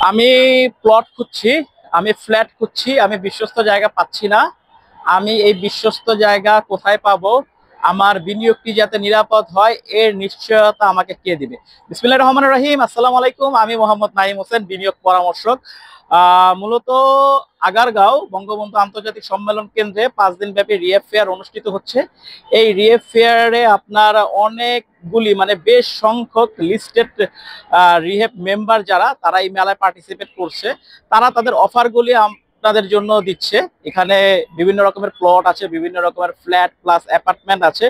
আমি প্লট খুঁজছি, আমি ফ্ল্যাট খুঁজছি, আমি বিশ্বস্ত জায়গা পাচ্ছি না। আমি এই বিশ্বস্ত জায়গা কোথায় পাবো? আমার বিনিয়োগটি যাতে নিরাপদ হয় এর নিশ্চয়তা আমাকে কে দিবে? বিসমিল্লাহির রহমানির রহিম। আসসালামু আলাইকুম, আমি মোহাম্মদ নাইম হোসেন, বিনিয়োগ পরামর্শক। মূলত আগারগাঁও বঙ্গবন্ধু আন্তর্জাতিক সম্মেলন কেন্দ্রে 5 দিন ব্যাপী রিএফ ফেয়ার অনুষ্ঠিত হচ্ছে। এই রিএফ ফেয়ারে আপনার অনেকগুলি মানে বেশ সংখ্যক লিস্টেড রিহেব মেম্বার যারা তারা এই মেলায় পার্টিসিপেট করছে। তারা তাদের অফারগুলি আপনাদের জন্য দিচ্ছে। এখানে বিভিন্ন রকমের প্লট আছে, বিভিন্ন রকমের ফ্ল্যাট প্লাস অ্যাপার্টমেন্ট আছে।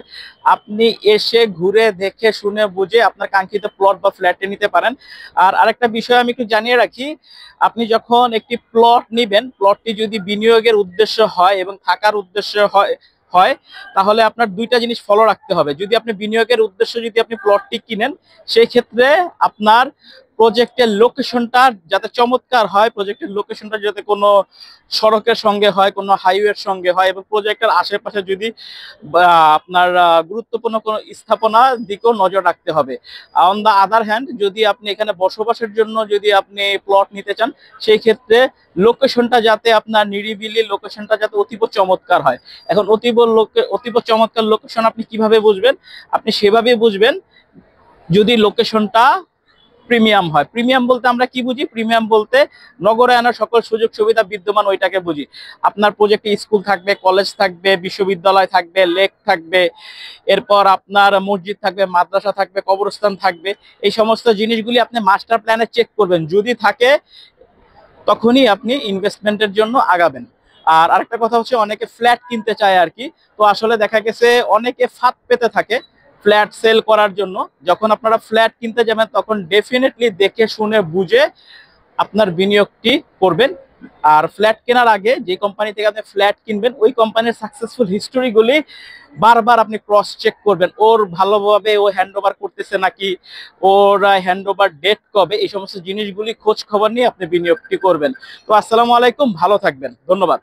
আপনি এসে ঘুরে দেখে শুনে বুঝে আপনার কাঙ্ক্ষিত প্লট বা ফ্ল্যাটে নিতে পারেন। আর আরেকটা বিষয় আমি একটু জানিয়ে রাখি, আপনি যখন একটি প্লট নিবেন, প্লটটি যদি বিনিয়োগের উদ্দেশ্য হয় এবং থাকার উদ্দেশ্য হয় হয় তাহলে আপনার দুইটা জিনিস ফলো রাখতে হবে। যদি আপনি বিনিয়োগের উদ্দেশ্যে যদি আপনি প্লটটি কিনেন, সেই ক্ষেত্রে আপনার প্রজেক্টের লোকেশনটা যাতে চমৎকার হয়, প্রজেক্টের লোকেশনটা যাতে কোনো সড়কের সঙ্গে হয়, কোনো হাইওয়ের সঙ্গে হয়, এবং প্রজেক্টের আশেপাশে যদি আপনার গুরুত্বপূর্ণ কোনো স্থাপনা দিকেও নজর রাখতে হবে। অন দ্য আদার হ্যান্ড, যদি আপনি এখানে বসবাসের জন্য যদি আপনি প্লট নিতে চান, সেই ক্ষেত্রে লোকেশনটা যাতে আপনার নিরিবিলি, লোকেশনটা যাতে অতীব চমৎকার হয়। এখন অতীব চমৎকার লোকেশন আপনি কিভাবে বুঝবেন? আপনি সেভাবেই বুঝবেন যদি লোকেশনটা প্রিমিয়াম হয়। প্রিমিয়াম বলতে আমরা কি বুঝি? প্রিমিয়াম বলতে নগরায়নের সকল সুযোগ সুবিধা বিদ্যমান, ওইটাকে বুঝি। আপনার প্রজেক্টে স্কুল থাকবে, কলেজ থাকবে, বিশ্ববিদ্যালয় থাকবে, লেক থাকবে, এরপর আপনার মসজিদ থাকবে, মাদ্রাসা থাকবে, কবরস্থান থাকবে। এই সমস্ত জিনিসগুলি আপনি মাস্টার প্ল্যানে চেক করবেন, যদি থাকে তখনই আপনি ইনভেস্টমেন্টের জন্য আগাবেন। আর আরেকটা কথা হচ্ছে, অনেকে ফ্ল্যাট কিনতে চায় আর কি। তো আসলে দেখা গেছে অনেকে ফাঁদ পেতে থাকে ফ্ল্যাট সেল করার জন্য। যখন আপনারা ফ্ল্যাট কিনতে যাবেন তখন ডেফিনেটলি দেখে শুনে বুঝে আপনার বিনিয়োগটি করবেন। আর ফ্ল্যাট কেনার আগে যে কোম্পানি থেকে আপনি ফ্ল্যাট কিনবেন, ওই কোম্পানির সাকসেসফুল হিস্টোরিগুলি বারবার আপনি ক্রস চেক করবেন। ওর ভালোভাবে ও হ্যান্ড ওভার করতেছে নাকি, ওর হ্যান্ড ওভার ডেট কবে, এই সমস্ত জিনিসগুলি খোঁজ খবর নিয়ে আপনি বিনিয়োগটি করবেন। তো আসসালামু আলাইকুম, ভালো থাকবেন, ধন্যবাদ।